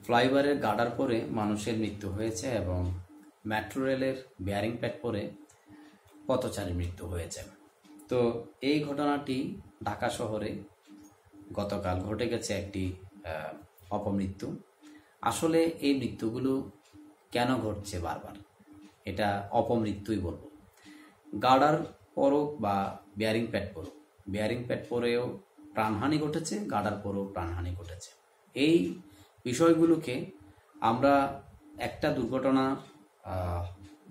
ফ্লাইওভারের গার্ডার পরে মানুষের মৃত্যু হয়েছে এবং মেট্রো রেলের বেয়ারিং প্যাড পরে পথচারীর মৃত্যু হয়েছে। তো এই ঘটনাটি ঢাকা শহরে গতকাল ঘটে গেছে একটি অপমৃত্যু। আসলে এই মৃত্যুগুলো কেন ঘটছে বারবার, এটা অপমৃত্যুই বলবো। গার্ডার পরক বা বেয়ারিং প্যাড পরক, বেয়ারিং প্যাড পরেও প্রাণহানি ঘটেছে, গার্ডার পরেও প্রাণহানি ঘটেছে। এই বিষয়গুলোকে আমরা একটা দুর্ঘটনা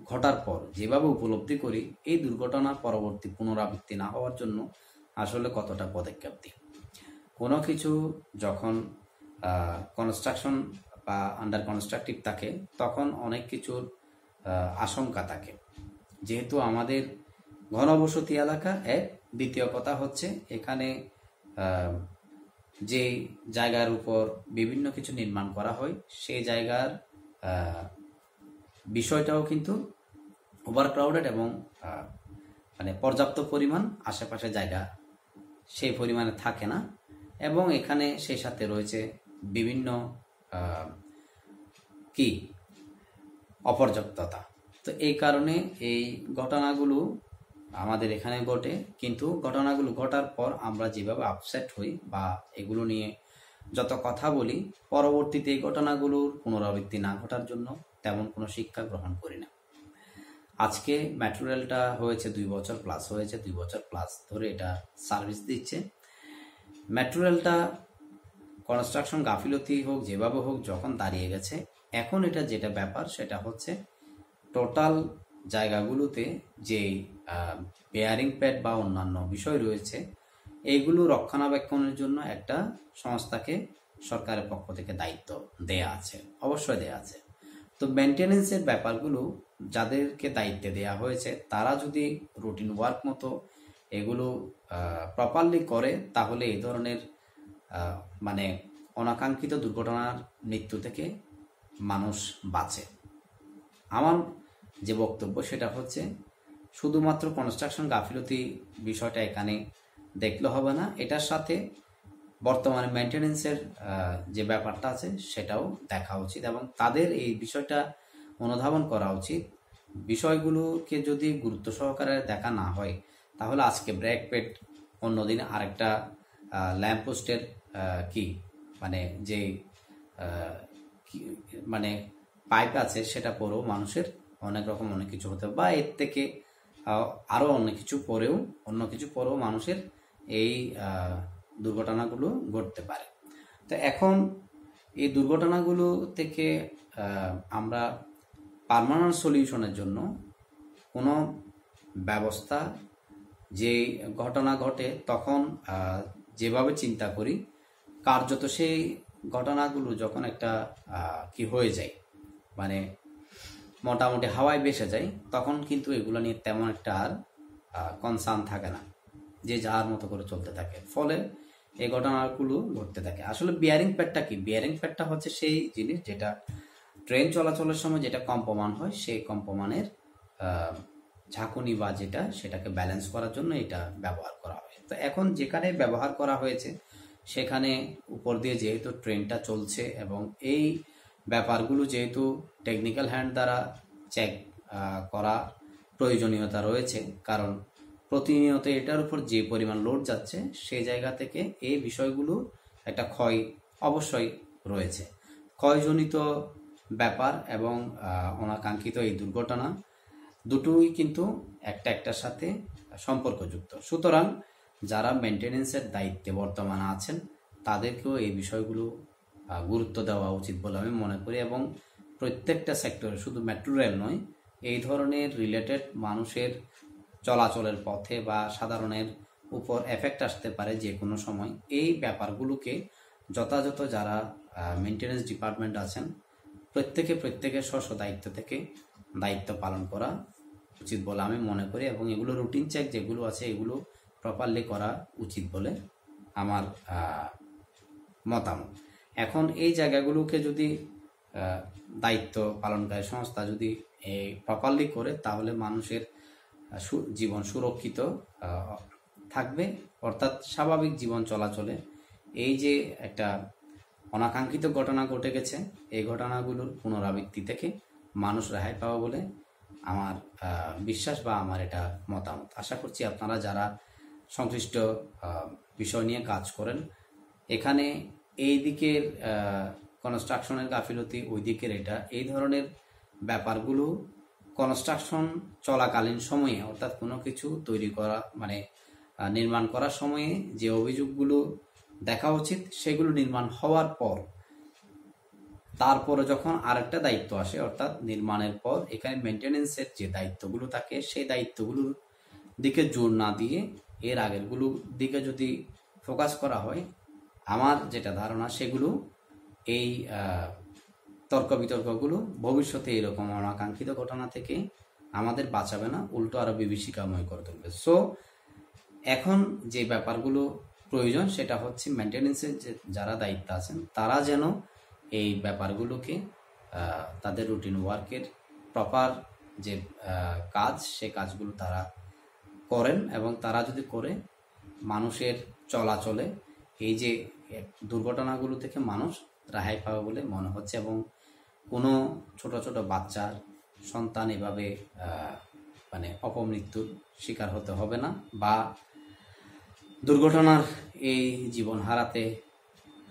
ঘটার পর যেভাবে উপলব্ধি করি, এই দুর্ঘটনার পরবর্তী পুনরাবৃত্তি না হওয়ার জন্য আসলে কতটা পদক্ষেপ দিই। কোনো কিছু যখন কনস্ট্রাকশন বা আন্ডার কনস্ট্রাকটিভ থাকে তখন অনেক কিছুর আশঙ্কা থাকে, যেহেতু আমাদের ঘনবসতি এলাকা। দ্বিতীয় কথা হচ্ছে এখানে যে জায়গার উপর বিভিন্ন কিছু নির্মাণ করা হয় সেই জায়গার বিষয়টাও কিন্তু ওভারক্রাউডেড এবং মানে পর্যাপ্ত পরিমাণ আশেপাশে জায়গা সেই পরিমাণে থাকে না, এবং এখানে সেই সাথে রয়েছে বিভিন্ন কি অপর্যাপ্ততা। তো এই কারণে এই ঘটনাগুলো আমাদের এখানে ঘটে, কিন্তু ঘটনাগুলো ঘটার পর আমরা যেভাবে আপসেট হই বা এগুলো নিয়ে যত কথা বলি, পরবর্তীতে এই ঘটনাগুলোর পুনরাবৃত্তি না ঘটার জন্য তেমন কোনো শিক্ষা গ্রহণ করি না। আজকে মেট্রো রেলটা হয়েছে 2 বছর প্লাস হয়েছে, 2 বছর প্লাস ধরে এটা সার্ভিস দিচ্ছে। মেট্রো রেলটা কনস্ট্রাকশন গাফিলতি হোক যেভাবে হোক যখন দাঁড়িয়ে গেছে, এখন এটা যেটা ব্যাপার সেটা হচ্ছে টোটাল জায়গাগুলোতে যে বেয়ারিং প্যাড বা অন্যান্য বিষয় রয়েছে এইগুলো রক্ষণাবেক্ষণের জন্য একটা সংস্থাকে সরকারের পক্ষ থেকে দায়িত্ব দেয়া আছে, অবশ্যই দেয়া আছে। তো মেনটেনেন্সের ব্যাপারগুলো যাদেরকে দায়িত্বে দেয়া হয়েছে তারা যদি রুটিন ওয়ার্ক মতো এগুলো প্রপারলি করে, তাহলে এই ধরনের মানে অনাকাঙ্ক্ষিত দুর্ঘটনার মৃত্যু থেকে মানুষ বাঁচে। আমার যে বক্তব্য সেটা হচ্ছে শুধুমাত্র কনস্ট্রাকশন গাফিলতি বিষয়টা এখানে দেখলে হবে না, এটার সাথে বর্তমানে মেনটেনেন্সের যে ব্যাপারটা আছে সেটাও দেখা উচিত এবং তাদের এই বিষয়টা অনুধাবন করা উচিত। বিষয়গুলোকে যদি গুরুত্ব সহকারে দেখা না হয় তাহলে আজকে ব্রেক প্যাড, অন্যদিন আরেকটা ল্যাম্পপোস্টের কি মানে যে মানে পাইপ আছে সেটা পরেও মানুষের অনেক রকম অনেক কিছু হতে, বা এর থেকে আরও অনেক কিছু পরেও মানুষের এই দুর্ঘটনাগুলো ঘটতে পারে। তো এখন এই দুর্ঘটনাগুলো থেকে আমরা পার্মানেন্ট সলিউশনের জন্য কোনো ব্যবস্থা, যে ঘটনা ঘটে তখন যেভাবে চিন্তা করি, কার্যত সেই ঘটনাগুলো যখন একটা কি হয়ে যায় মানে মোটামুটি হাওয়ায় ভেসে যায়, তখন কিন্তু এগুলো নিয়ে তেমন একটা আর কনসার্ন থাকে না, যে যার মতো করে চলতে থাকে, ফলে এই ঘটনাগুলো ঘটতে থাকে। আসলে বিয়ারিং প্যাডটা কি? বিয়ারিং প্যাডটা হচ্ছে সেই জিনিস যেটা ট্রেন চলাচলের সময় যেটা কম্পমান হয়, সেই কম্পমানের ঝাঁকুনি বা যেটা সেটাকে ব্যালেন্স করার জন্য এটা ব্যবহার করা হয়। তো এখন যেখানে ব্যবহার করা হয়েছে সেখানে উপর দিয়ে যেহেতু ট্রেনটা চলছে এবং এই ব্যাপারগুলো যেহেতু টেকনিক্যাল হ্যান্ড দ্বারা চেক করা প্রয়োজনীয়তা রয়েছে, কারণ প্রতিনিয়ত এটার উপর যে পরিমাণ লোড যাচ্ছে সেই জায়গা থেকে এই বিষয়গুলো একটা ক্ষয় অবশ্যই রয়েছে। ক্ষয়জনিত ব্যাপার এবং অনাকাঙ্ক্ষিত এই দুর্ঘটনা দুটোই কিন্তু একটার সাথে সম্পর্কযুক্ত। সুতরাং যারা মেনটেনেন্সের দায়িত্বে বর্তমানে আছেন তাদেরকেও এই বিষয়গুলো গুরুত্ব দেওয়া উচিত বলে আমি মনে করি, এবং প্রত্যেকটা সেক্টরে, শুধু মেট্রো রেল নয়, এই ধরনের রিলেটেড মানুষের চলাচলের পথে বা সাধারণের উপর এফেক্ট আসতে পারে যে কোনো সময়, এই ব্যাপারগুলোকে যথাযথ যারা মেনটেনেন্স ডিপার্টমেন্ট আছেন প্রত্যেকের স্ব দায়িত্ব থেকে দায়িত্ব পালন করা উচিত বলে আমি মনে করি, এবং এগুলো রুটিন চেক যেগুলো আছে এগুলো প্রপারলি করা উচিত বলে আমার মতামত। এখন এই জায়গাগুলোকে যদি দায়িত্ব পালনকারী সংস্থা যদি প্রপারলি করে তাহলে মানুষের জীবন সুরক্ষিত থাকবে, অর্থাৎ স্বাভাবিক জীবন চলাচলে এই যে একটা অনাকাঙ্ক্ষিত ঘটনা ঘটে গেছে, এই ঘটনাগুলোর পুনরাবৃত্তি থেকে মানুষ রেহাই পাওয়া বলে আমার বিশ্বাস বা আমার এটা মতামত। আশা করছি আপনারা যারা সংশ্লিষ্ট বিষয় নিয়ে কাজ করেন, এখানে এই দিকের কনস্ট্রাকশনের গাফিলতি, ওই দিকের এটা, এই ধরনের ব্যাপারগুলো কনস্ট্রাকশন চলাকালীন সময়ে, অর্থাৎ কোনো কিছু তৈরি করা মানে নির্মাণ করার সময়ে যে অভিযোগগুলো দেখা উচিত সেগুলো নির্মাণ হওয়ার পর, তারপরে যখন আরেকটা দায়িত্ব আসে, অর্থাৎ নির্মাণের পর এখানে মেনটেনেন্সের যে দায়িত্বগুলো থাকে সেই দায়িত্বগুলোর দিকে জোর না দিয়ে এর আগেরগুলোর দিকে যদি ফোকাস করা হয়, আমার যেটা ধারণা সেগুলো এই তর্ক বিতর্কগুলো ভবিষ্যতে এরকম অনাকাঙ্ক্ষিত ঘটনা থেকে আমাদের বাঁচাবে না, উল্টো আরো বিভীষিকাময় করে তুলবে। সো এখন যে ব্যাপারগুলো প্রয়োজন সেটা হচ্ছে মেনটেনেন্সের যে যারা দায়িত্ব আছেন তারা যেন এই ব্যাপারগুলোকে তাদের রুটিন ওয়ার্কের প্রপার যে কাজ, সে কাজগুলো তারা করেন, এবং তারা যদি করে মানুষের চলাচলে এই যে দুর্ঘটনাগুলো থেকে মানুষ রেহাই পাবে বলে মনে হচ্ছে, এবং কোনো ছোট ছোট বাচ্চার সন্তান এভাবে মানে অপমৃত্যুর শিকার হতে হবে না, বা দুর্ঘটনার এই জীবন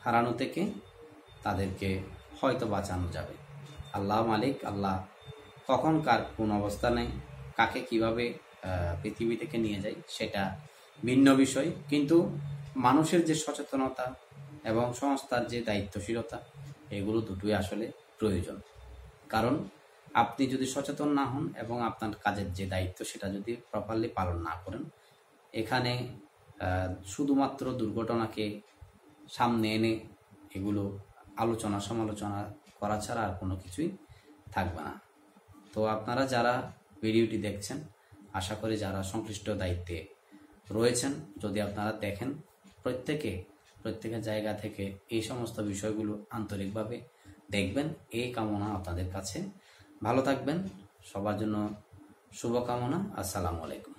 হারানো থেকে তাদেরকে হয়তো বাঁচানো যাবে। আল্লাহ মালিক, আল্লাহ কখন কার কোন অবস্থানে কাকে কিভাবে পৃথিবী থেকে নিয়ে যায় সেটা ভিন্ন বিষয়, কিন্তু মানুষের যে সচেতনতা এবং সংস্থার যে দায়িত্বশীলতা, এগুলো দুটোই আসলে প্রয়োজন। কারণ আপনি যদি সচেতন না হন এবং আপনার কাজের যে দায়িত্ব সেটা যদি প্রপারলি পালন না করেন, এখানে শুধুমাত্র দুর্ঘটনাকে সামনে এনে এগুলো আলোচনা সমালোচনা করা ছাড়া আর কোনো কিছুই থাকবে না। তো আপনারা যারা ভিডিওটি দেখছেন, আশা করি যারা সংশ্লিষ্ট দায়িত্বে রয়েছেন, যদি আপনারা দেখেন, প্রত্যেকের জায়গা থেকে এই সমস্ত বিষয়গুলো আন্তরিকভাবে দেখবেন, এই কামনা আপনাদের কাছে। ভালো থাকবেন, সবার জন্য শুভকামনা। আসসালামু আলাইকুম।